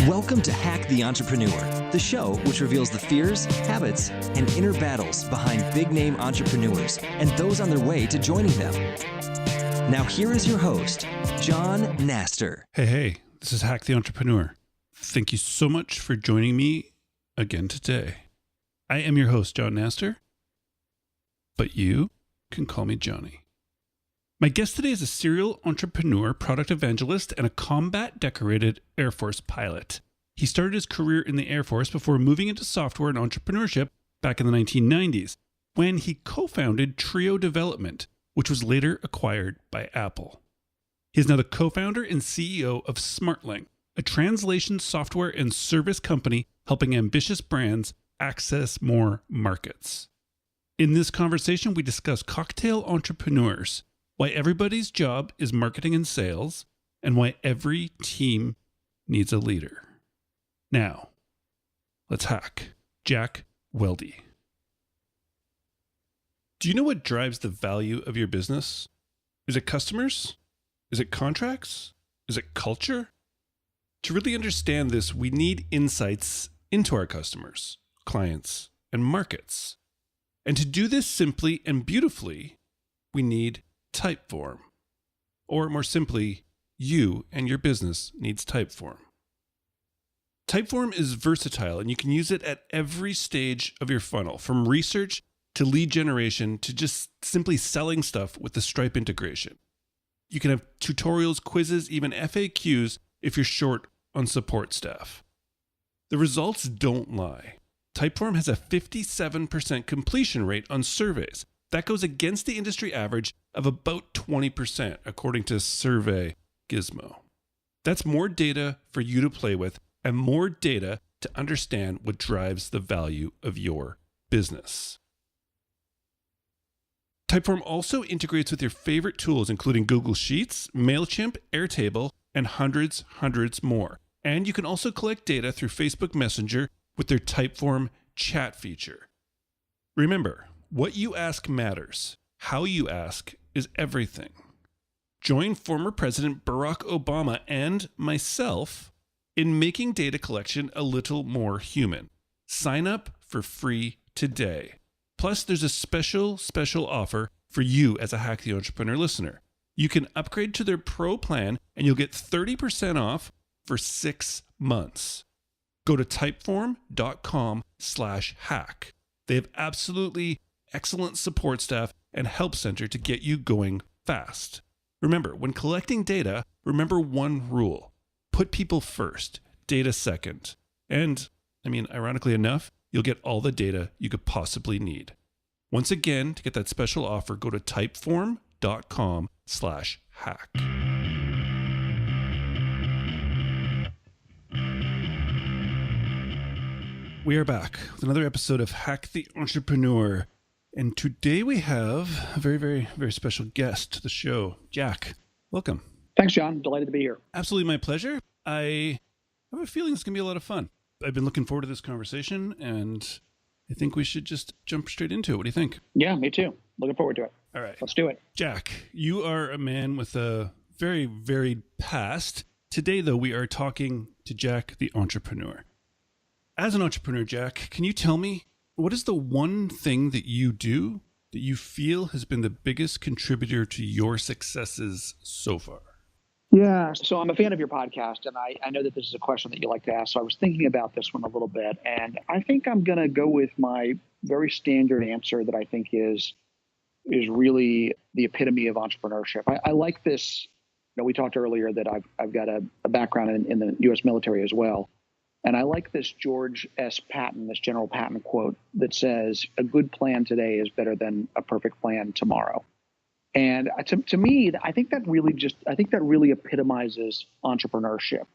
Welcome to Hack the Entrepreneur, the show which reveals the fears, habits, and inner battles behind big-name entrepreneurs and those on their way to joining them. Now here is your host, John Naster. Hey, this is Hack the Entrepreneur. Thank you so much for joining me again today. I am your host, John Naster, but you can call me Johnny. My guest today is a serial entrepreneur, product evangelist, and a combat-decorated Air Force pilot. He started his career in the Air Force before moving into software and entrepreneurship back in the 1990s, when he co-founded Trio Development, which was later acquired by Apple. He is now the co-founder and CEO of Smartling, a translation software and service company helping ambitious brands access more markets. In this conversation, we discuss cocktail entrepreneurs, why everybody's job is marketing and sales, and why every team needs a leader. Now, let's hack Jack Welde. Do you know what drives the value of your business? Is it customers? Is it contracts? Is it culture? To really understand this, we need insights into our customers, clients, and markets. And to do this simply and beautifully, we need Typeform. Or more simply, you and your business needs Typeform. Typeform is versatile and you can use it at every stage of your funnel, from research to lead generation to just simply selling stuff with the Stripe integration. You can have tutorials, quizzes, even FAQs if you're short on support staff. The results don't lie. Typeform has a 57% completion rate on surveys. That goes against the industry average of about 20%, according to Survey Gizmo. That's more data for you to play with and more data to understand what drives the value of your business. Typeform also integrates with your favorite tools, including Google Sheets, MailChimp, Airtable, and hundreds more. And you can also collect data through Facebook Messenger with their Typeform chat feature. Remember, what you ask matters. How you ask is everything. Join former President Barack Obama and myself in making data collection a little more human. Sign up for free today. Plus, there's a special offer for you as a Hack the Entrepreneur listener. You can upgrade to their Pro plan and you'll get 30% off for 6 months. Go to typeform.com/hack. They have absolutely excellent support staff and help center to get you going fast. Remember, when collecting data, remember one rule. Put people first, data second. And, ironically enough, you'll get all the data you could possibly need. Once again, to get that special offer, go to typeform.com/hack. We are back with another episode of Hack the Entrepreneur. And today we have a very, very, very special guest to the show. Jack, welcome. Thanks, John. Delighted to be here. Absolutely my pleasure. I have a feeling it's going to be a lot of fun. I've been looking forward to this conversation, and I think we should just jump straight into it. What do you think? Yeah, me too. Looking forward to it. All right. Let's do it. Jack, you are a man with a very varied past. Today, though, we are talking to Jack the Entrepreneur. As an entrepreneur, Jack, can you tell me, what is the one thing that you do that you feel has been the biggest contributor to your successes so far? Yeah, so I'm a fan of your podcast, and I know that this is a question that you like to ask, so I was thinking about this one a little bit, and I think I'm going to go with my very standard answer that I think is really the epitome of entrepreneurship. I like this. We talked earlier that I've got a background in the U.S. military as well, and I like this George S. Patton, this General Patton quote that says, "A good plan today is better than a perfect plan tomorrow." And to me, I think that really epitomizes entrepreneurship.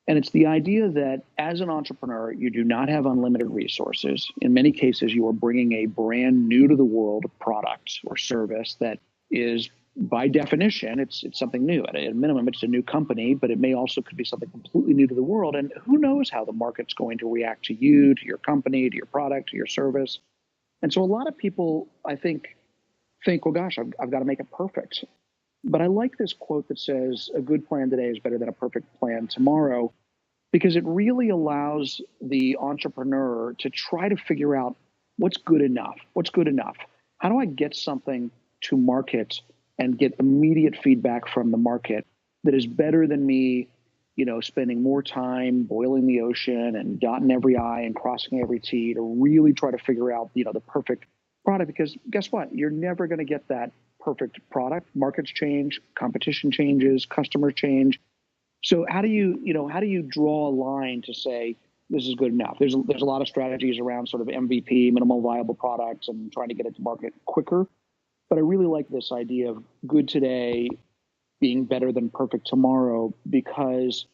And it's the idea that as an entrepreneur, you do not have unlimited resources. In many cases, you are bringing a brand new to the world product or service that is, by definition, it's something new. At a minimum, it's a new company, but it may also could be something completely new to the world. And who knows how the market's going to react to you, to your company, to your product, to your service. And so a lot of people, I think, think, well, gosh, I've got to make it perfect. But I like this quote that says, a good plan today is better than a perfect plan tomorrow, because it really allows the entrepreneur to try to figure out what's good enough. What's good enough? How do I get something to market and get immediate feedback from the market that is better than me, spending more time boiling the ocean and dotting every I and crossing every T to really try to figure out, the perfect product? Because guess what? You're never going to get that perfect product. Markets change, competition changes, customers change. So how do you draw a line to say this is good enough? There's a lot of strategies around sort of MVP, minimal viable products, and trying to get it to market quicker. But I really like this idea of good today being better than perfect tomorrow, because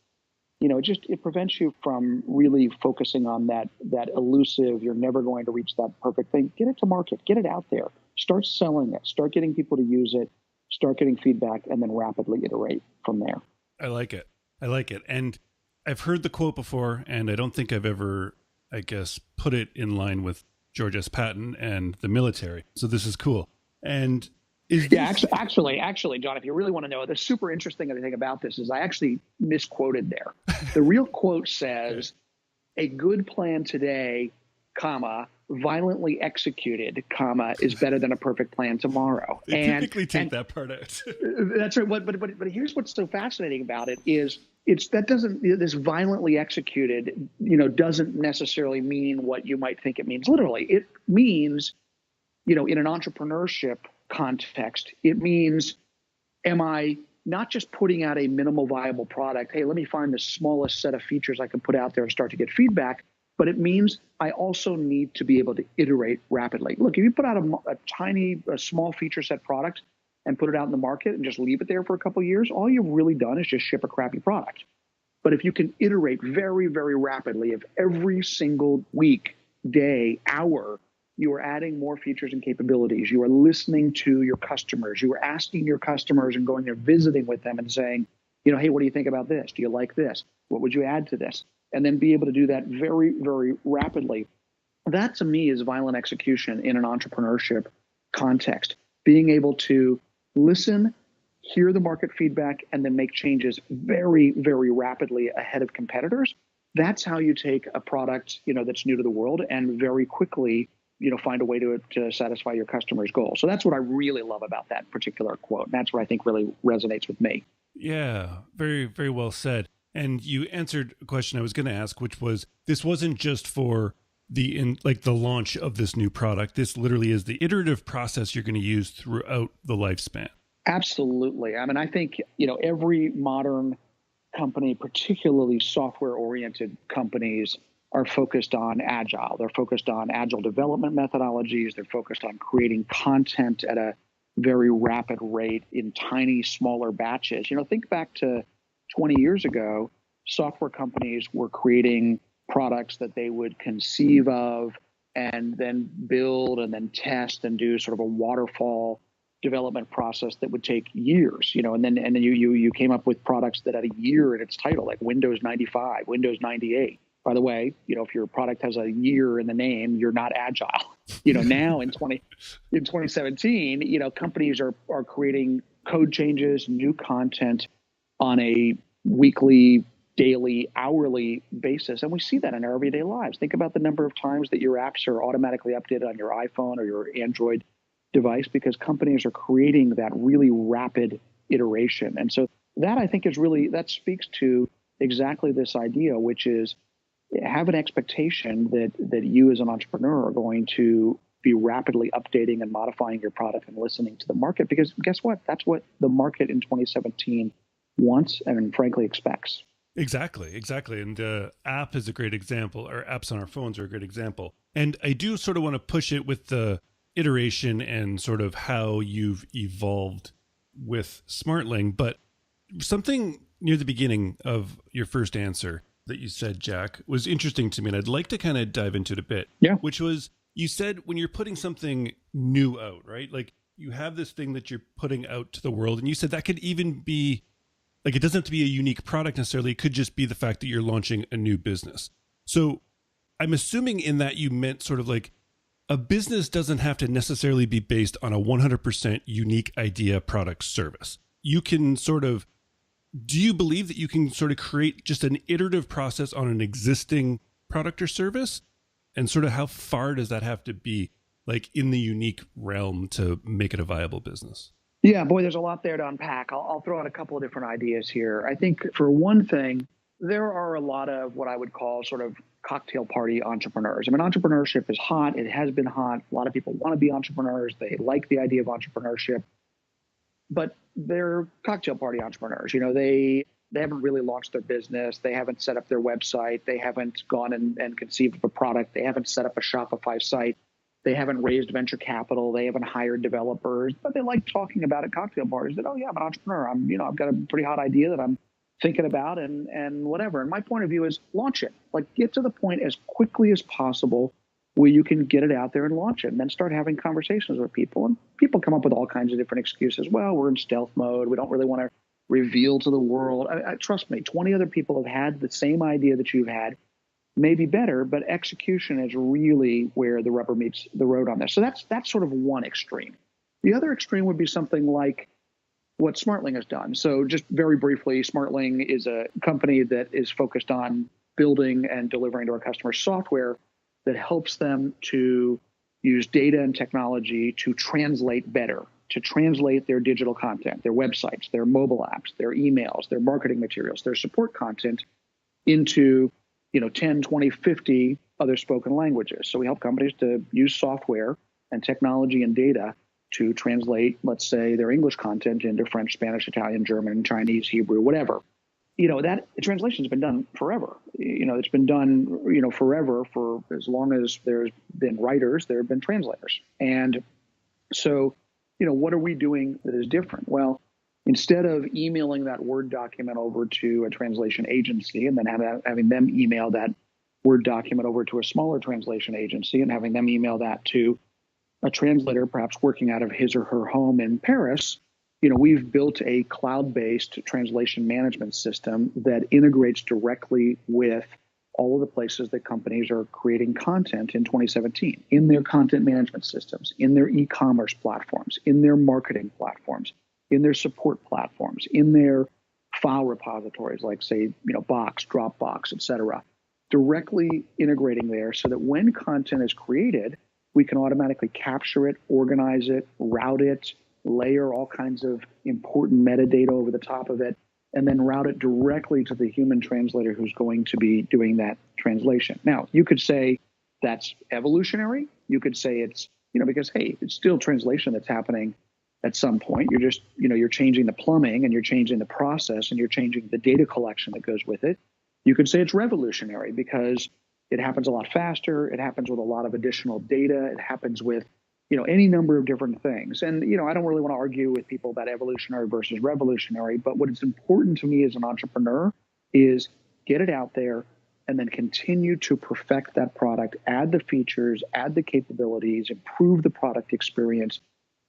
it prevents you from really focusing on that elusive, you're never going to reach that perfect thing. Get it to market, get it out there, start selling it, start getting people to use it, start getting feedback, and then rapidly iterate from there. I like it. And I've heard the quote before, and I don't think I've ever, put it in line with George S. Patton and the military. So this is cool. And actually, John, if you really want to know, the super interesting thing about this is I actually misquoted there. The real quote says, a good plan today, violently executed, is better than a perfect plan tomorrow. They typically take that part out. That's right. But here's what's so fascinating about it is this violently executed, doesn't necessarily mean what you might think it means. Literally, it means, in an entrepreneurship context, it means, am I not just putting out a minimal viable product? Hey, let me find the smallest set of features I can put out there and start to get feedback. But it means I also need to be able to iterate rapidly. Look, if you put out a small feature set product and put it out in the market and just leave it there for a couple of years, all you've really done is just ship a crappy product. But if you can iterate very, very rapidly, if every single week, day, hour, you are adding more features and capabilities, you are listening to your customers, you are asking your customers and going there visiting with them and saying, hey, what do you think about this? Do you like this? What would you add to this? And then be able to do that very, very rapidly. That, to me, is violent execution in an entrepreneurship context. Being able to listen, hear the market feedback, and then make changes very, very rapidly ahead of competitors. That's how you take a product, that's new to the world and very quickly, find a way to satisfy your customers' goals. So that's what I really love about that particular quote. And that's what I think really resonates with me. Yeah, very, very well said. And you answered a question I was going to ask, which was, this wasn't just for the launch of this new product. This literally is the iterative process you're going to use throughout the lifespan. Absolutely. I mean, I think, every modern company, particularly software-oriented companies, are focused on agile. They're focused on agile development methodologies. They're focused on creating content at a very rapid rate in tiny, smaller batches. Think back to 20 years ago, software companies were creating products that they would conceive of and then build and then test and do sort of a waterfall development process that would take years, and then you came up with products that had a year in its title, like Windows 95, Windows 98. By the way, if your product has a year in the name, you're not agile. Now in 2017, companies are creating code changes, new content on a weekly, daily, hourly basis. And we see that in our everyday lives. Think about the number of times that your apps are automatically updated on your iPhone or your Android device, because companies are creating that really rapid iteration. And so that, I think, that speaks to exactly this idea, which is have an expectation that you as an entrepreneur are going to be rapidly updating and modifying your product and listening to the market, because guess what? That's what the market in 2017 wants and frankly expects. Exactly. And app is a great example, or apps on our phones are a great example. And I do sort of want to push it with the iteration and sort of how you've evolved with Smartling. But something near the beginning of your first answer that you said, Jack, was interesting to me, and I'd like to kind of dive into it a bit. Yeah. Which was, you said when you're putting something new out, right? Like you have this thing that you're putting out to the world, and you said that could even be, like, it doesn't have to be a unique product necessarily. It could just be the fact that you're launching a new business. So I'm assuming in that you meant sort of like a business doesn't have to necessarily be based on a 100% unique idea, product, service. You can do you believe that you can sort of create just an iterative process on an existing product or service? And sort of how far does that have to be, like in the unique realm, to make it a viable business? Yeah, boy, there's a lot there to unpack. I'll throw out a couple of different ideas here. I think for one thing, there are a lot of what I would call sort of cocktail party entrepreneurs. I mean, entrepreneurship is hot. It has been hot. A lot of people want to be entrepreneurs. They like the idea of entrepreneurship, but they're cocktail party entrepreneurs. You know, they haven't really launched their business. They haven't set up their website. They haven't gone and conceived of a product. They haven't set up a Shopify site. They haven't raised venture capital. They haven't hired developers, but they like talking about at cocktail parties that, oh yeah, I'm an entrepreneur. I've got a pretty hot idea that I'm thinking about and whatever. And my point of view is launch it. Like, get to the point as quickly as possible where you can get it out there and launch it, and then start having conversations with people. And people come up with all kinds of different excuses. Well, we're in stealth mode. We don't really want to reveal to the world. Trust me, 20 other people have had the same idea that you've had, maybe better, but execution is really where the rubber meets the road on this. So that's sort of one extreme. The other extreme would be something like what Smartling has done. So just very briefly, Smartling is a company that is focused on building and delivering to our customers software that helps them to use data and technology to translate better, to translate their digital content, their websites, their mobile apps, their emails, their marketing materials, their support content into 10, 20, 50 other spoken languages. So we help companies to use software and technology and data to translate, let's say, their English content into French, Spanish, Italian, German, Chinese, Hebrew, whatever. That translation has been done forever. It's been done, forever. For as long as there's been writers, there have been translators. And so, what are we doing that is different? Well, instead of emailing that Word document over to a translation agency and then having them email that Word document over to a smaller translation agency and having them email that to a translator, perhaps working out of his or her home in Paris, we've built a cloud-based translation management system that integrates directly with all of the places that companies are creating content in 2017, in their content management systems, in their e-commerce platforms, in their marketing platforms, in their support platforms, in their file repositories like, say, Box, Dropbox, et cetera, directly integrating there so that when content is created, we can automatically capture it, organize it, route it, layer all kinds of important metadata over the top of it, and then route it directly to the human translator who's going to be doing that translation. Now, you could say that's evolutionary. You could say it's, because, hey, it's still translation that's happening at some point. You're just, you're changing the plumbing and you're changing the process and you're changing the data collection that goes with it. You could say it's revolutionary because it happens a lot faster. It happens with a lot of additional data. It happens with, any number of different things. And, I don't really want to argue with people about evolutionary versus revolutionary, but what is important to me as an entrepreneur is get it out there and then continue to perfect that product, add the features, add the capabilities, improve the product experience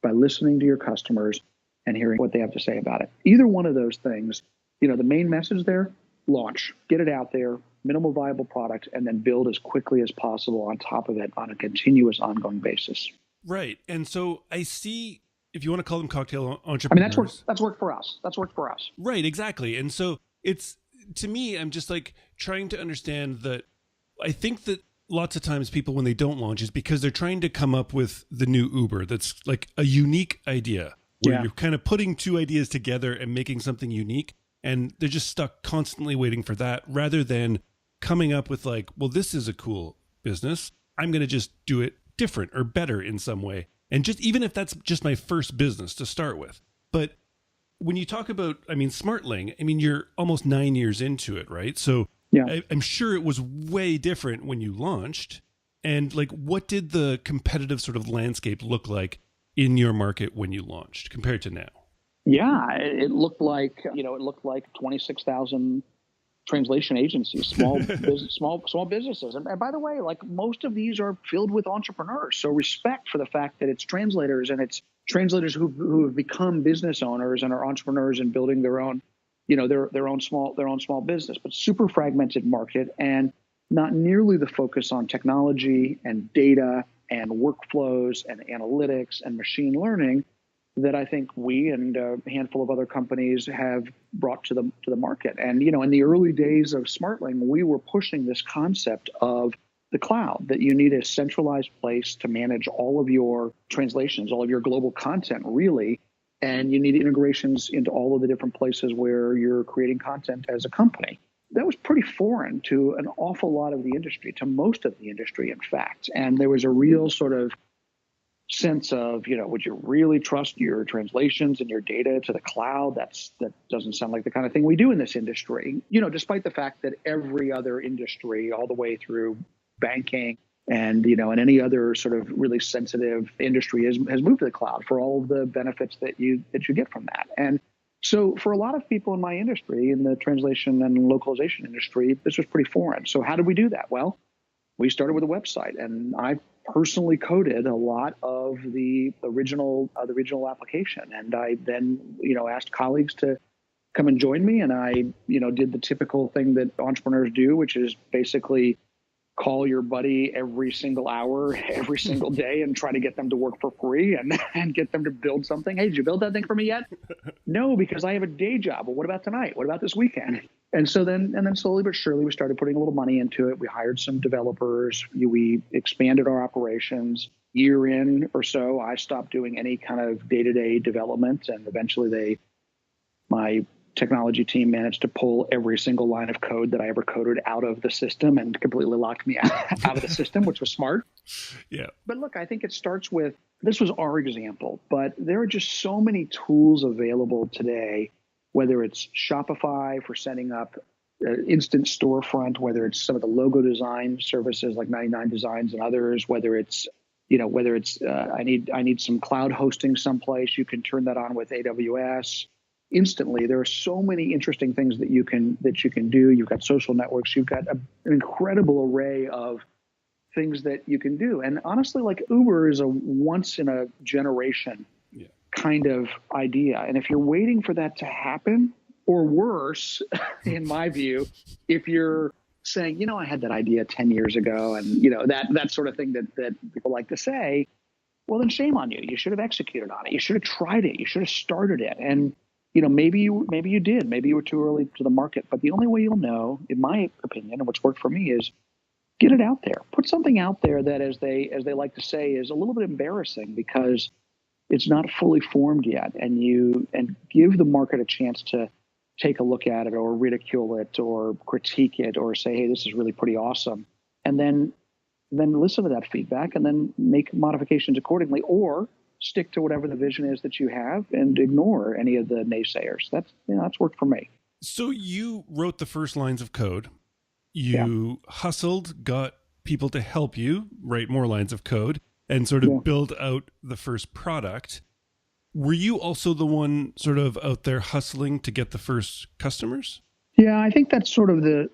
by listening to your customers and hearing what they have to say about it. Either one of those things, the main message there, launch, get it out there, minimal viable product, and then build as quickly as possible on top of it on a continuous, ongoing basis. Right. And so I see, if you want to call them cocktail entrepreneurs. I mean, that's worked for us. That's worked for us. Right, exactly. And so it's, to me, I'm just like trying to understand that I think that lots of times people, when they don't launch, is because they're trying to come up with the new Uber that's like a unique idea where you're kind of putting two ideas together and making something unique. And they're just stuck constantly waiting for that rather than coming up with like, well, this is a cool business. I'm going to just do it different or better in some way. And just even if that's just my first business to start with. But when you talk about, Smartling, you're almost 9 years into it, right? So I'm sure it was way different when you launched. And like, what did the competitive sort of landscape look like in your market when you launched compared to now? Yeah, it looked like 26,000 translation agencies, small businesses. And by the way, like most of these are filled with entrepreneurs. So respect for the fact that it's translators and it's translators who have become business owners and are entrepreneurs and building their own, their own small business, but super fragmented market and not nearly the focus on technology and data and workflows and analytics and machine learning that I think we and a handful of other companies have brought to the market. And, in the early days of Smartling, we were pushing this concept of the cloud, that you need a centralized place to manage all of your translations, all of your global content, really. And you need integrations into all of the different places where you're creating content as a company. That was pretty foreign to an awful lot of the industry, to most of the industry, in fact. And there was a real sort of sense of, would you really trust your translations and your data to the cloud? That doesn't sound like the kind of thing we do in this industry, despite the fact that every other industry, all the way through banking and, and any other sort of really sensitive industry has moved to the cloud for all of the benefits that you get from that. And so for a lot of people in my industry, in the translation and localization industry, this was pretty foreign. So how did we do that? Well, we started with a website, and I personally coded a lot of the original application. And I then, asked colleagues to come and join me. And I, did the typical thing that entrepreneurs do, which is basically call your buddy every single hour, every single day, and try to get them to work for free and get them to build something. Hey, did you build that thing for me yet? No, because I have a day job. Well, what about tonight? What about this weekend? And so then slowly but surely, we started putting a little money into it. We hired some developers. We expanded our operations. Year in or so, I stopped doing any kind of day-to-day development, and eventually my technology team managed to pull every single line of code that I ever coded out of the system and completely locked me out of the system, which was smart. Yeah. But look, I think it starts with, this was our example, but there are just so many tools available today, whether it's Shopify for setting up instant storefront, whether it's some of the logo design services like 99 Designs and others, whether it's I need some cloud hosting someplace, you can turn that on with AWS instantly. There are so many interesting things that you can do. You've got social networks. You've got an incredible array of things that you can do. And honestly, like Uber is a once in a generation kind of idea. And if you're waiting for that to happen, or worse, in my view, if you're saying, I had that idea 10 years ago, and that sort of thing that people like to say, well, then shame on you. You should have executed on it. You should have tried it. You should have started it. And maybe you did. Maybe you were too early to the market. But the only way you'll know, in my opinion, and what's worked for me, is get it out there. Put something out there that, as they like to say, is a little bit embarrassing because it's not fully formed yet, and give the market a chance to take a look at it, or ridicule it, or critique it, or say, hey, this is really pretty awesome, and then listen to that feedback and then make modifications accordingly, or stick to whatever the vision is that you have and ignore any of the naysayers. That's worked for me. So you wrote the first lines of code. You hustled, got people to help you write more lines of code, and sort of build out the first product. Were you also the one sort of out there hustling to get the first customers? Yeah, I think that's sort of the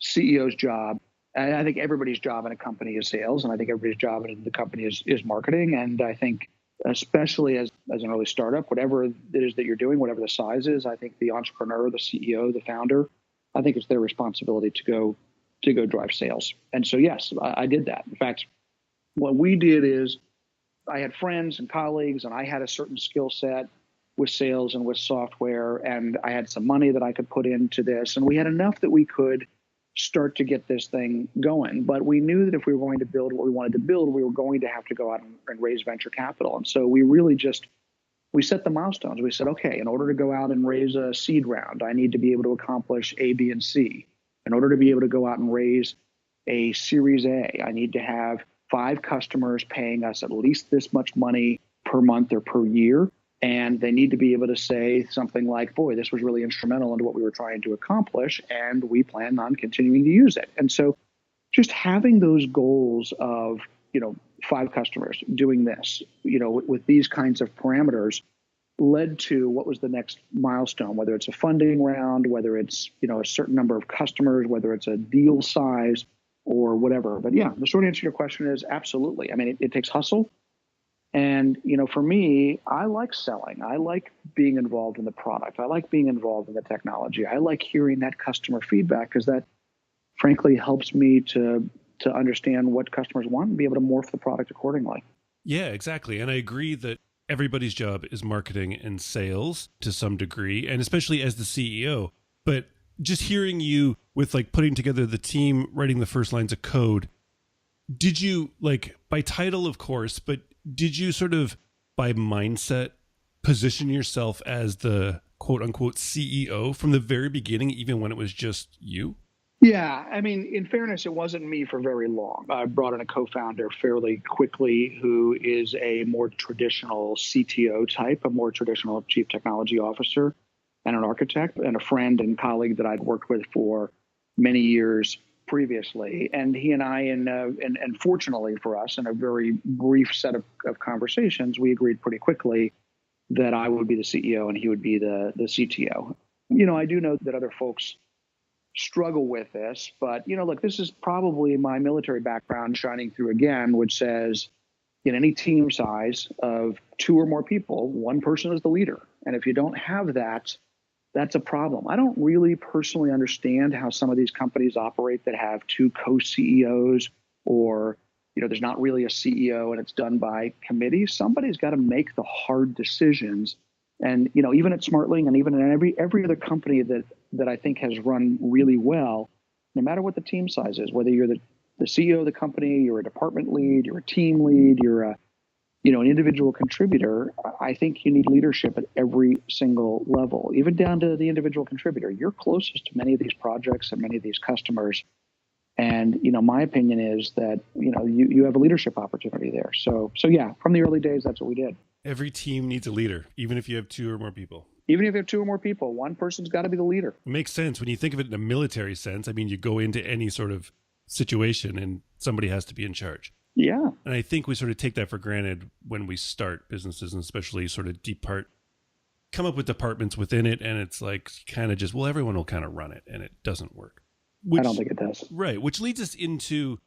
CEO's job. And I think everybody's job in a company is sales, and I think everybody's job in the company is marketing. And I think especially as an early startup, whatever it is that you're doing, whatever the size is, I think the entrepreneur, the CEO, the founder, I think it's their responsibility to go drive sales. And so, yes, I did that. In fact, what we did is I had friends and colleagues, and I had a certain skill set with sales and with software, and I had some money that I could put into this, and we had enough that we could start to get this thing going. But we knew that if we were going to build what we wanted to build, we were going to have to go out and raise venture capital. And so we really we set the milestones. We said, okay, in order to go out and raise a seed round, I need to be able to accomplish A, B, and C. In order to be able to go out and raise a Series A, I need to have 5 customers paying us at least this much money per month or per year. And they need to be able to say something like, boy, this was really instrumental into what we were trying to accomplish, and we plan on continuing to use it. And so just having those goals of, 5 customers doing this, with these kinds of parameters led to what was the next milestone, whether it's a funding round, whether it's, a certain number of customers, whether it's a deal size or whatever. But yeah, the short answer to your question is absolutely. I mean, it takes hustle. And, for me, I like selling. I like being involved in the product. I like being involved in the technology. I like hearing that customer feedback because that, frankly, helps me to to understand what customers want and be able to morph the product accordingly. Yeah, exactly. And I agree that everybody's job is marketing and sales to some degree, and especially as the CEO. But just hearing you with like putting together the team, writing the first lines of code, did you, like, by title, of course, but did you sort of by mindset position yourself as the quote unquote CEO from the very beginning, even when it was just you? Yeah, I mean, in fairness, it wasn't me for very long. I brought in a co-founder fairly quickly who is a more traditional CTO type, a more traditional chief technology officer, and an architect, and a friend and colleague that I'd worked with for many years previously. And he and I, and fortunately for us, in a very brief set of conversations, we agreed pretty quickly that I would be the CEO and he would be the CTO. You know, I do know that other folks struggle with this, but, you know, look, this is probably my military background shining through again, which says in any team size of 2 or more people, one person is the leader. And if you don't have that, that's a problem. I don't really personally understand how some of these companies operate that have 2 co-CEOs, or, you know, there's not really a CEO and it's done by committee. Somebody's got to make the hard decisions. And, you know, even at Smartling and even in every other company that I think has run really well, no matter what the team size is, whether you're the CEO of the company, you're a department lead, you're a team lead, you're an individual contributor, I think you need leadership at every single level, even down to the individual contributor. You're closest to many of these projects and many of these customers. And, you know, my opinion is that, you know, you have a leadership opportunity there. So yeah, from the early days, that's what we did. Every team needs a leader, even if you have 2 or more people. Even if you have 2 or more people, one person's got to be the leader. It makes sense when you think of it in a military sense. I mean, you go into any sort of situation and somebody has to be in charge. Yeah. And I think we sort of take that for granted when we start businesses, and especially sort of come up with departments within it. And it's like kind of just, well, everyone will kind of run it, and it doesn't work. I don't think it does. Right. Which leads us into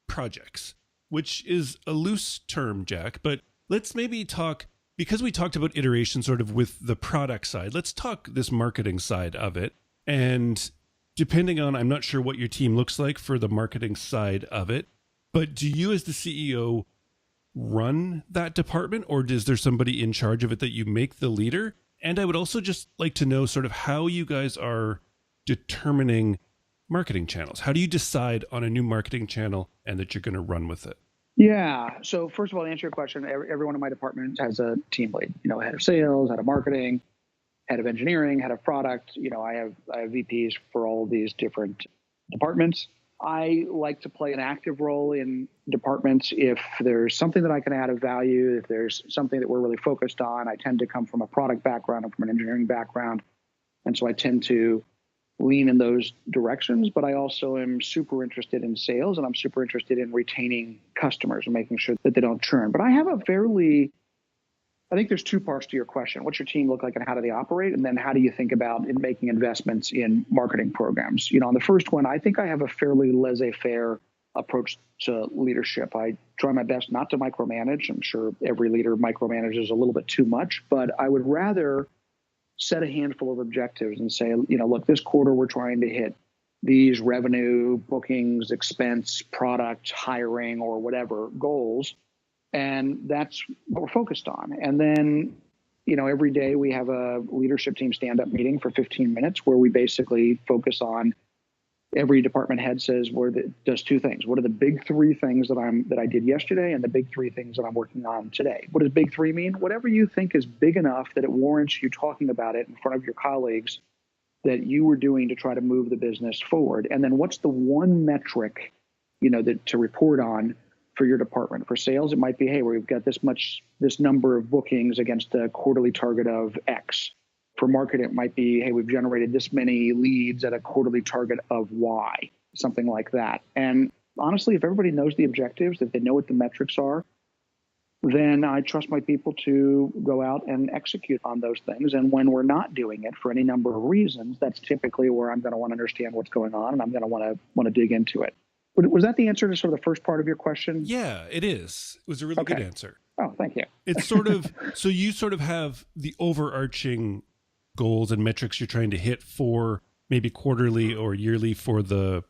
projects, which is a loose term, Jack, but let's maybe talk, because we talked about iteration sort of with the product side, let's talk this marketing side of it. And depending on, I'm not sure what your team looks like for the marketing side of it, but do you as the CEO run that department, or is there somebody in charge of it that you make the leader? And I would also just like to know sort of how you guys are determining marketing channels. How do you decide on a new marketing channel and that you're going to run with it? Yeah. So first of all, to answer your question, every one of my departments has a team lead, you know, head of sales, head of marketing, head of engineering, head of product. You know, I have VPs for all of these different departments. I like to play an active role in departments if there's something that I can add of value, if there's something that we're really focused on. I tend to come from a product background and from an engineering background. And so I tend to lean in those directions, but I also am super interested in sales, and I'm super interested in retaining customers and making sure that they don't churn. But I have I think there's 2 parts to your question. What's your team look like and how do they operate? And then how do you think about making investments in marketing programs? You know, on the first one, I think I have a fairly laissez-faire approach to leadership. I try my best not to micromanage. I'm sure every leader micromanages a little bit too much, but I would rather set a handful of objectives and say, you know, look, this quarter we're trying to hit these revenue, bookings, expense, product, hiring, or whatever goals. And that's what we're focused on. And then, you know, every day we have a leadership team stand-up meeting for 15 minutes where we basically focus on, every department head says, does 2 things. What are the big 3 things that I did yesterday, and the big 3 things that I'm working on today? What does big 3 mean? Whatever you think is big enough that it warrants you talking about it in front of your colleagues that you were doing to try to move the business forward. And then what's the one metric, you know, that to report on for your department? For sales, it might be, hey, we've got this number of bookings against a quarterly target of X. For market, it might be, hey, we've generated this many leads at a quarterly target of Y, something like that. And honestly, if everybody knows the objectives, if they know what the metrics are, then I trust my people to go out and execute on those things. And when we're not doing it for any number of reasons, that's typically where I'm going to want to understand what's going on, and I'm going to want to dig into it. Was that the answer to sort of the first part of your question? Yeah, it is. It was a really good answer. Oh, thank you. It's sort of, so you sort of have the overarching goals and metrics you're trying to hit for maybe quarterly or yearly for the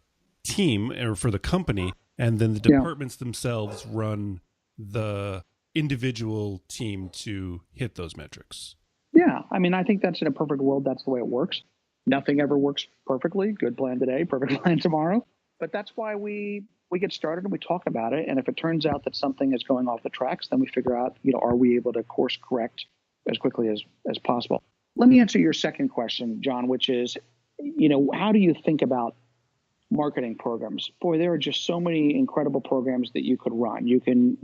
team or for the company. and then the departments themselves run the individual team to hit those metrics. Yeah. I mean, I think that's in a perfect world. That's the way it works. Nothing ever works perfectly. Good plan today, perfect plan tomorrow. But that's why we get started and we talk about it. And if it turns out that something is going off the tracks, then we figure out, are we able to course correct as quickly as possible? Let me answer your second question, John, which is, how do you think about marketing programs? Boy, there are just so many incredible programs that you could run. You can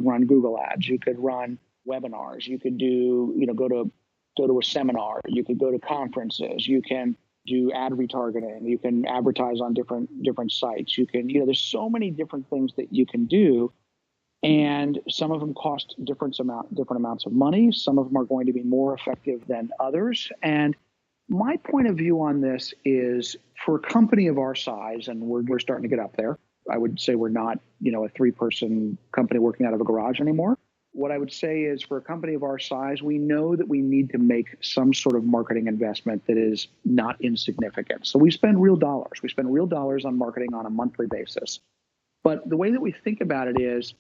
run Google Ads. You could run webinars. You could go to a seminar. You could go to conferences. You can do ad retargeting. You can advertise on different sites. You can, there's so many different things that you can do. And some of them cost different amounts of money. Some of them are going to be more effective than others. And my point of view on this is, for a company of our size, and we're starting to get up there, I would say we're not, a 3-person company working out of a garage anymore. What I would say is, for a company of our size, we know that we need to make some sort of marketing investment that is not insignificant. So we spend real dollars. We spend real dollars on marketing on a monthly basis. But the way that we think about it is,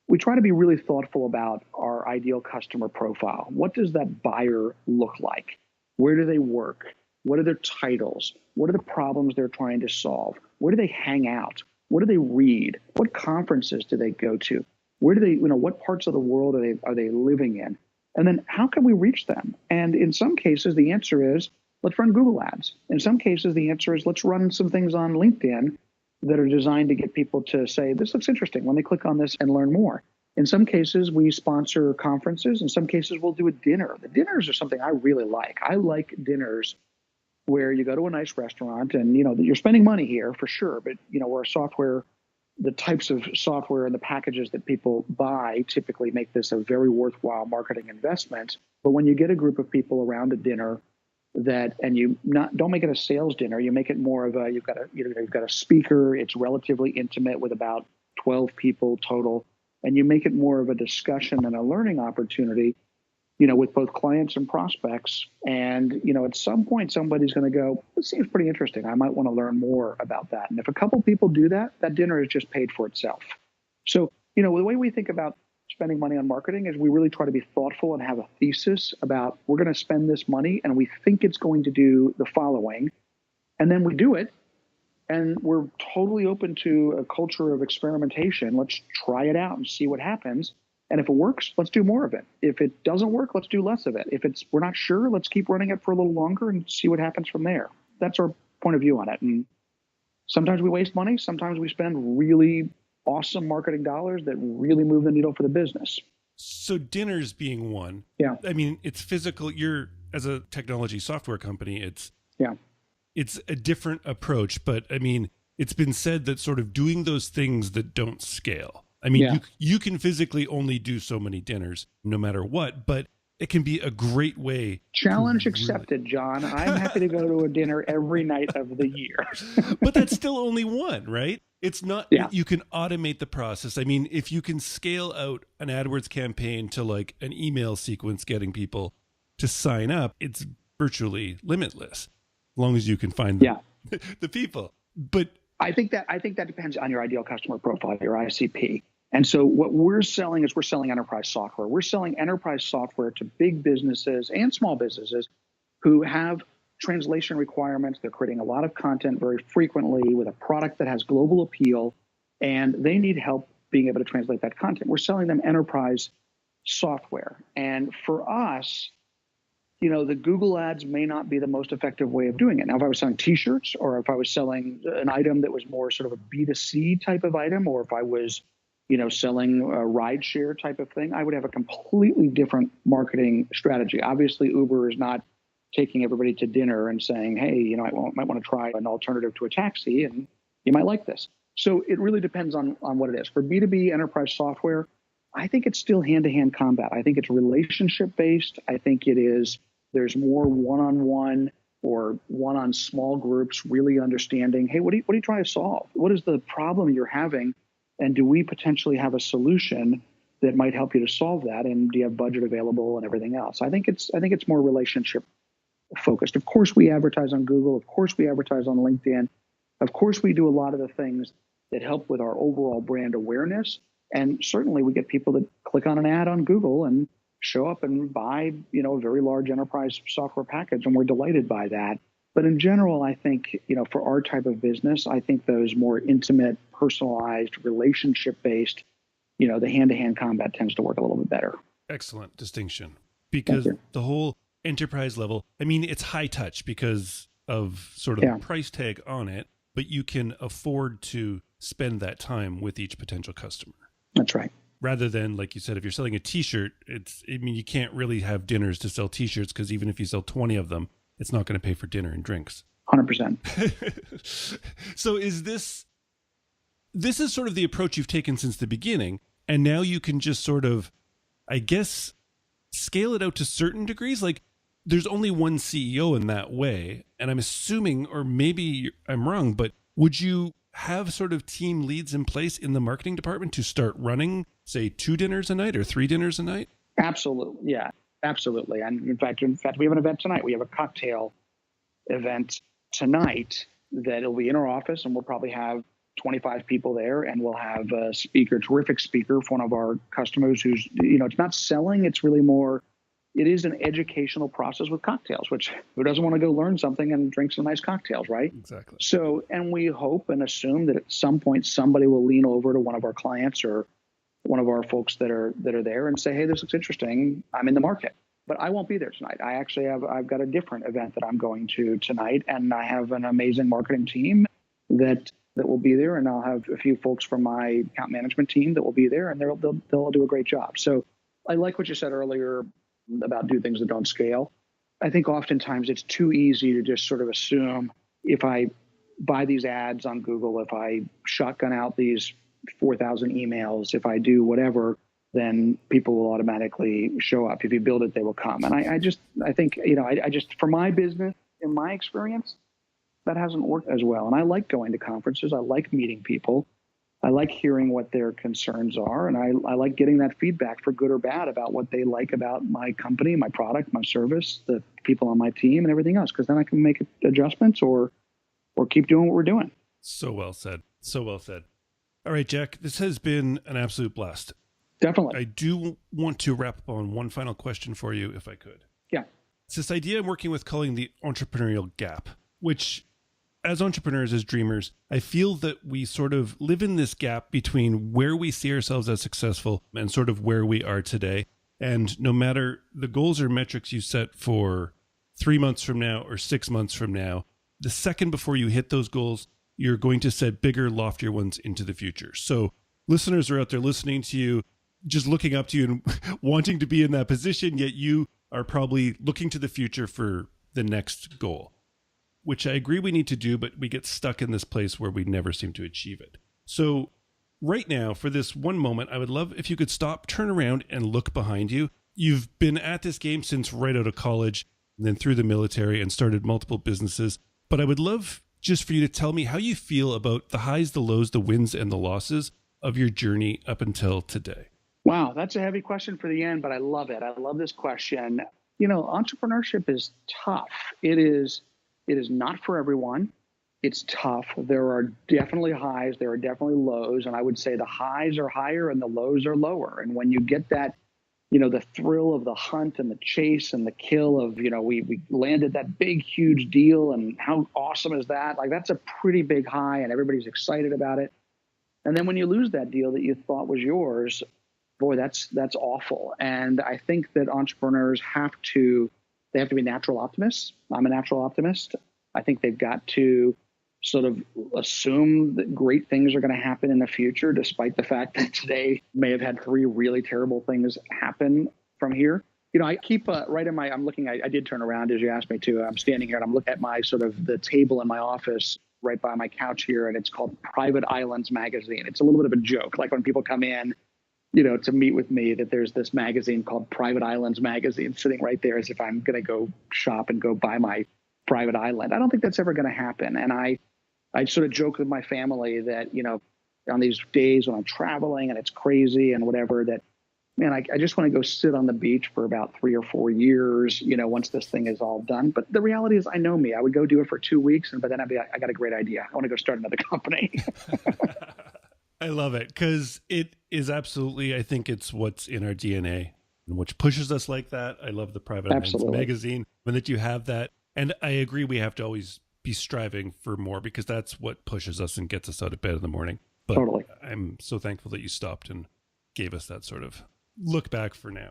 we try to be really thoughtful about our ideal customer profile. What does that buyer look like? Where do they work? What are their titles? What are the problems they're trying to solve? Where do they hang out? What do they read? What conferences do they go to? Where do they, what parts of the world are they living in? And then how can we reach them? And in some cases, the answer is, let's run Google Ads. In some cases, the answer is, let's run some things on LinkedIn that are designed to get people to say, this looks interesting. Let me click on this and learn more. In some cases, we sponsor conferences. In some cases, we'll do a dinner. The dinners are something I really like. I like dinners where you go to a nice restaurant and, you're spending money here for sure, but, where software, the types of software and the packages that people buy typically make this a very worthwhile marketing investment. But when you get a group of people around a dinner and you don't make it a sales dinner, you make it more of you've got a speaker. It's relatively intimate with about 12 people total, and you make it more of a discussion and a learning opportunity, with both clients and prospects. And at some point somebody's going to go, this seems pretty interesting. I might want to learn more about that. And if a couple people do that, that dinner is just paid for itself. So the way we think about spending money on marketing is, we really try to be thoughtful and have a thesis about, we're going to spend this money and we think it's going to do the following. And then we do it, and we're totally open to a culture of experimentation. Let's try it out and see what happens. And if it works, let's do more of it. If it doesn't work, let's do less of it. If we're not sure, let's keep running it for a little longer and see what happens from there. That's our point of view on it. And sometimes we waste money. Sometimes we spend really awesome marketing dollars that really move the needle for the business. So dinners being one. Yeah. I mean, it's physical. As a technology software company, it's a different approach. But I mean, it's been said that sort of doing those things that don't scale. I mean, you can physically only do so many dinners no matter what, but it can be a great way. Challenge accepted, John. I'm happy to go to a dinner every night of the year. But that's still only one, right? It's not, you can automate the process. I mean, if you can scale out an AdWords campaign to like an email sequence getting people to sign up, it's virtually limitless, as long as you can find the people. But I think that depends on your ideal customer profile, your ICP. And so what we're selling is, we're selling enterprise software. We're selling enterprise software to big businesses and small businesses who have translation requirements. They're creating a lot of content very frequently with a product that has global appeal, and they need help being able to translate that content. We're selling them enterprise software. And for us, the Google ads may not be the most effective way of doing it. Now, if I was selling T-shirts, or if I was selling an item that was more sort of a B2C type of item, or if I was, selling a rideshare type of thing, I would have a completely different marketing strategy. Obviously, Uber is not taking everybody to dinner and saying, hey, I might want to try an alternative to a taxi, and you might like this. So it really depends on what it is. For B2B enterprise software, I think it's still hand-to-hand combat. I think it's relationship-based. I think there's more one-on-one or one-on small groups really understanding, hey, what are you trying to solve? What is the problem you're having? And do we potentially have a solution that might help you to solve that? And do you have budget available and everything else? I think it's more relationship focused. Of course, we advertise on Google. Of course, we advertise on LinkedIn. Of course, we do a lot of the things that help with our overall brand awareness. And certainly we get people that click on an ad on Google and show up and buy, a very large enterprise software package. And we're delighted by that. But in general, I think, for our type of business, I think those more intimate, personalized, relationship-based, the hand-to-hand combat tends to work a little bit better. Excellent distinction. Because the whole enterprise level, it's high touch because of sort of the price tag on it, but you can afford to spend that time with each potential customer. That's right. Rather than, like you said, if you're selling a t-shirt, you can't really have dinners to sell t-shirts because even if you sell 20 of them, it's not going to pay for dinner and drinks. 100%. So this is sort of the approach you've taken since the beginning, and now you can just sort of, I guess, scale it out to certain degrees. Like there's only one CEO in that way, and I'm assuming, or maybe I'm wrong, but would you have sort of team leads in place in the marketing department to start running, say, 2 dinners a night or 3 dinners a night? Absolutely. Yeah, absolutely. And in fact, we have an event tonight. We have a cocktail event tonight that'll be in our office, and we'll probably have 25 people there, and we'll have a terrific speaker for one of our customers who's, it's not selling. It's really more, it is an educational process with cocktails, which who doesn't want to go learn something and drink some nice cocktails, right? Exactly. So, and we hope and assume that at some point somebody will lean over to one of our clients or one of our folks that are there and say, hey, this looks interesting. I'm in the market, but I won't be there tonight. I've got a different event that I'm going to tonight, and I have an amazing marketing team that will be there, and I'll have a few folks from my account management team that will be there, and they'll do a great job. So I like what you said earlier about do things that don't scale. I think oftentimes it's too easy to just sort of assume if I buy these ads on Google, if I shotgun out these 4,000 emails, if I do whatever, then people will automatically show up. If you build it, they will come. And I think, for my business, in my experience, that hasn't worked as well. And I like going to conferences. I like meeting people. I like hearing what their concerns are. And I like getting that feedback, for good or bad, about what they like about my company, my product, my service, the people on my team, and everything else. Because then I can make adjustments or keep doing what we're doing. So well said. So well said. All right, Jack, this has been an absolute blast. Definitely. I do want to wrap up on one final question for you, if I could. Yeah. It's this idea I'm working with calling the entrepreneurial gap, which, as entrepreneurs, as dreamers, I feel that we sort of live in this gap between where we see ourselves as successful and sort of where we are today. And no matter the goals or metrics you set for 3 months from now or 6 months from now, the second before you hit those goals, you're going to set bigger, loftier ones into the future. So listeners are out there listening to you, just looking up to you and wanting to be in that position, yet you are probably looking to the future for the next goal, which I agree we need to do, but we get stuck in this place where we never seem to achieve it. So right now, for this one moment, I would love if you could stop, turn around, and look behind you. You've been at this game since right out of college, and then through the military, and started multiple businesses. But I would love just for you to tell me how you feel about the highs, the lows, the wins, and the losses of your journey up until today. Wow, that's a heavy question for the end, but I love it. I love this question. Entrepreneurship is tough. It is not for everyone. It's tough. There are definitely highs. There are definitely lows. And I would say the highs are higher and the lows are lower. And when you get that, the thrill of the hunt and the chase and the kill of, we landed that big, huge deal, and how awesome is that? Like, that's a pretty big high and everybody's excited about it. And then when you lose that deal that you thought was yours, boy, that's awful. And I think that entrepreneurs have to be natural optimists. I'm a natural optimist. I think they've got to sort of assume that great things are going to happen in the future, despite the fact that today may have had 3 really terrible things happen from here. I keep right in my, I did turn around as you asked me to. I'm standing here and I'm looking at my sort of the table in my office right by my couch here, and it's called Private Islands Magazine. It's a little bit of a joke. Like when people come in, to meet with me, that there's this magazine called Private Islands Magazine sitting right there as if I'm going to go shop and go buy my private island. I don't think that's ever going to happen. And I sort of joke with my family that, on these days when I'm traveling and it's crazy and whatever, that, man, I just want to go sit on the beach for about 3 or 4 years, once this thing is all done. But the reality is, I know me. I would go do it for 2 weeks, and by then I got a great idea. I want to go start another company. I love it because it is absolutely, I think it's what's in our DNA and which pushes us like that. I love the Private Minds Absolutely. magazine and that you have that. And I agree, we have to always be striving for more because that's what pushes us and gets us out of bed in the morning. But Totally. I'm so thankful that you stopped and gave us that sort of look back for now.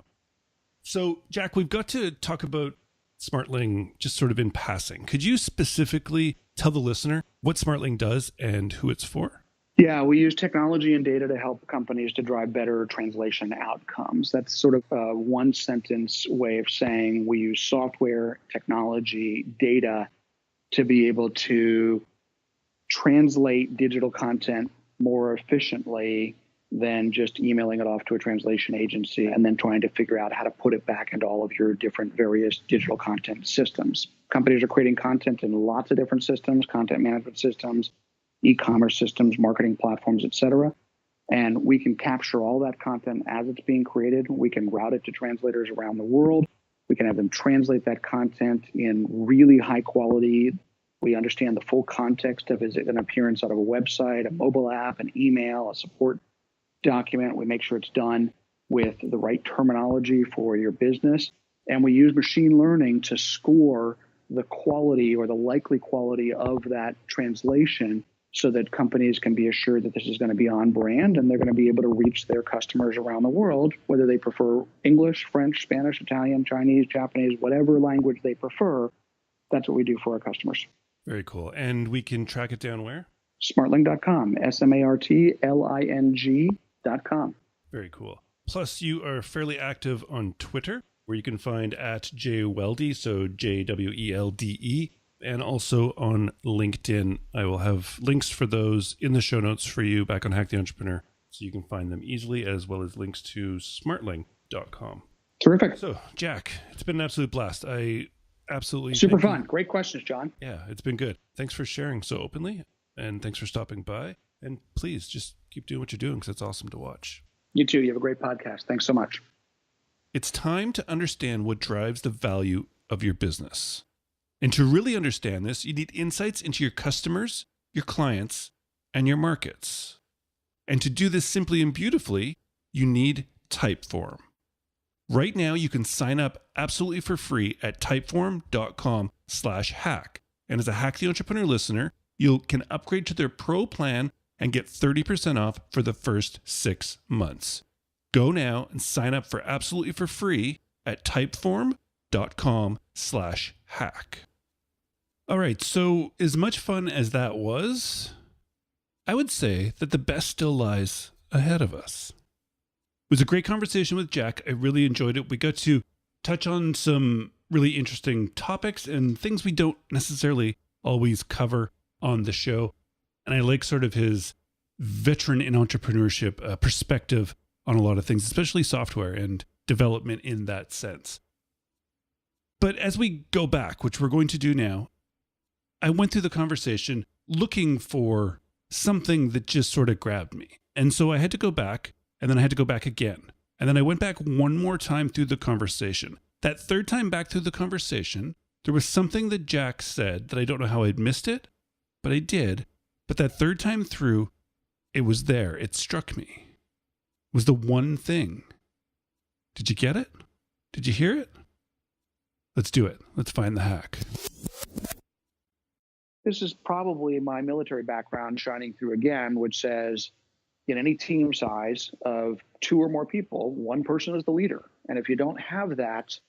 So, Jack, we've got to talk about Smartling just sort of in passing. Could you specifically tell the listener what Smartling does and who it's for? Yeah, we use technology and data to help companies to drive better translation outcomes. That's sort of a one sentence way of saying we use software, technology, data to be able to translate digital content more efficiently than just emailing it off to a translation agency and then trying to figure out how to put it back into all of your different various digital content systems. Companies are creating content in lots of different systems, content management systems, e-commerce systems, marketing platforms, et cetera. And we can capture all that content as it's being created. We can route it to translators around the world. We can have them translate that content in really high quality. We understand the full context of is it an appearance out of a website, a mobile app, an email, a support document. We make sure it's done with the right terminology for your business. And we use machine learning to score the quality or the likely quality of that translation so that companies can be assured that this is going to be on brand and they're going to be able to reach their customers around the world, whether they prefer English, French, Spanish, Italian, Chinese, Japanese, whatever language they prefer. That's what we do for our customers. Very cool. And we can track it down where? Smartling.com, SMARTLING.com. Very cool. Plus, you are fairly active on Twitter, where you can find at JWelde, so JWELDE, and also on LinkedIn. I will have links for those in the show notes for you back on Hack the Entrepreneur, so you can find them easily, as well as links to smartling.com. Terrific. So, Jack, it's been an absolute blast. I absolutely super fun. Great questions, John. Yeah, it's been good. Thanks for sharing so openly, and thanks for stopping by. And please just keep doing what you're doing because it's awesome to watch. You too. You have a great podcast. Thanks so much. It's time to understand what drives the value of your business. And to really understand this, you need insights into your customers, your clients, and your markets. And to do this simply and beautifully, you need Typeform. Right now, you can sign up absolutely for free at typeform.com/hack. And as a Hack the Entrepreneur listener, you can upgrade to their pro plan and get 30% off for the first 6 months. Go now and sign up for absolutely for free at typeform.com/hack. All right, so as much fun as that was, I would say that the best still lies ahead of us. It was a great conversation with Jack. I really enjoyed it. We got to touch on some really interesting topics and things we don't necessarily always cover on the show. And I like sort of his veteran in entrepreneurship perspective on a lot of things, especially software and development in that sense. But as we go back, which we're going to do now, I went through the conversation looking for something that just sort of grabbed me. And so I had to go back, and then I had to go back again. And then I went back one more time through the conversation. That third time back through the conversation, there was something that Jack said that I don't know how I'd missed it, but I did. But that third time through, it was there. It struck me. It was the one thing. Did you get it? Did you hear it? Let's do it. Let's find the hack. This is probably my military background shining through again, which says in any team size of 2 or more people, one person is the leader. And if you don't have that,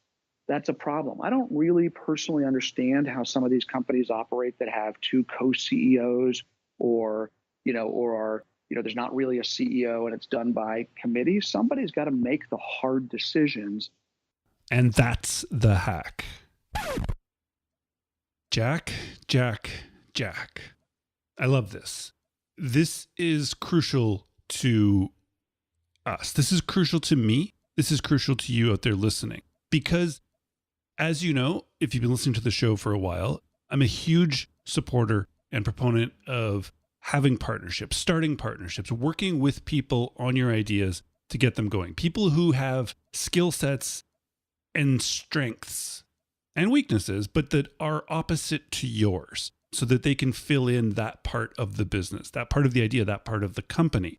that's a problem. I don't really personally understand how some of these companies operate that have 2 co-CEOs or there's not really a CEO and it's done by committee. Somebody's got to make the hard decisions. And that's the hack. Jack. I love this. This is crucial to us. This is crucial to me. This is crucial to you out there listening. Because, as you know, if you've been listening to the show for a while, I'm a huge supporter and proponent of having partnerships, starting partnerships, working with people on your ideas to get them going. People who have skill sets and strengths and weaknesses, but that are opposite to yours so that they can fill in that part of the business, that part of the idea, that part of the company.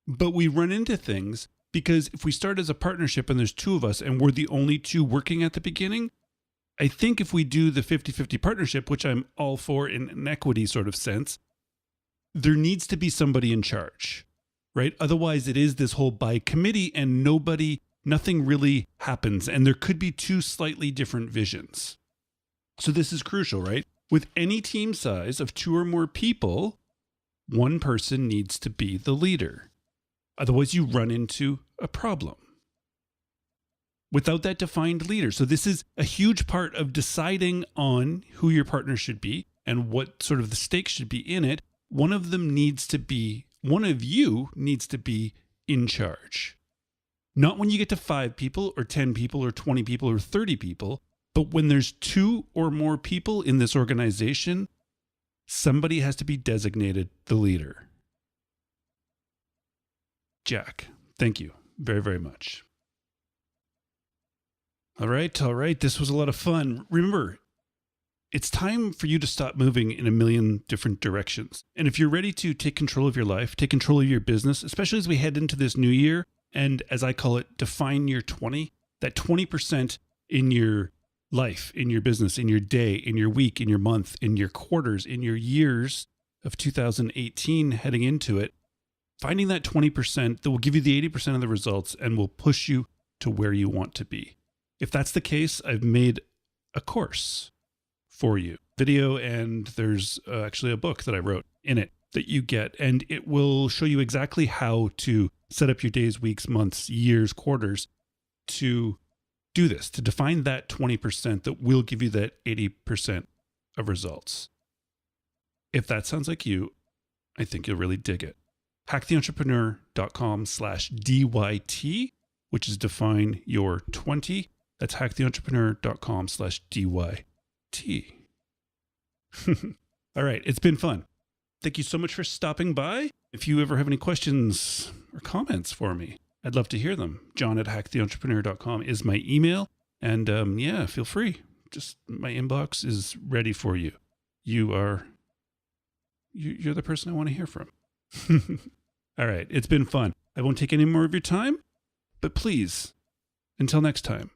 But we run into things because if we start as a partnership and there's two of us and we're the only two working at the beginning, I think if we do the 50-50 partnership, which I'm all for in an equity sort of sense, there needs to be somebody in charge, right? Otherwise, it is this whole by committee and nothing really happens. And there could be two slightly different visions. So this is crucial, right? With any team size of 2 or more people, one person needs to be the leader. Otherwise, you run into a problem without that defined leader. So this is a huge part of deciding on who your partner should be and what sort of the stakes should be in it. One of you needs to be in charge. Not when you get to 5 people or 10 people or 20 people or 30 people, but when there's 2 or more people in this organization, somebody has to be designated the leader. Jack, thank you very, very much. All right. This was a lot of fun. Remember, it's time for you to stop moving in a million different directions. And if you're ready to take control of your life, take control of your business, especially as we head into this new year, and as I call it, define your 20, that 20% in your life, in your business, in your day, in your week, in your month, in your quarters, in your years of 2018 heading into it, finding that 20% that will give you the 80% of the results and will push you to where you want to be. If that's the case, I've made a course for you, video, and there's actually a book that I wrote in it that you get, and it will show you exactly how to set up your days, weeks, months, years, quarters to do this, to define that 20% that will give you that 80% of results. If that sounds like you, I think you'll really dig it. hacktheentrepreneur.com/DYT, which is define your 20. That's hacktheentrepreneur.com/DYT. All right. It's been fun. Thank you so much for stopping by. If you ever have any questions or comments for me, I'd love to hear them. John@hacktheentrepreneur.com is my email. And feel free. Just my inbox is ready for you. You're the person I want to hear from. All right. It's been fun. I won't take any more of your time, but please, until next time,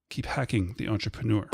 keep hacking the entrepreneur.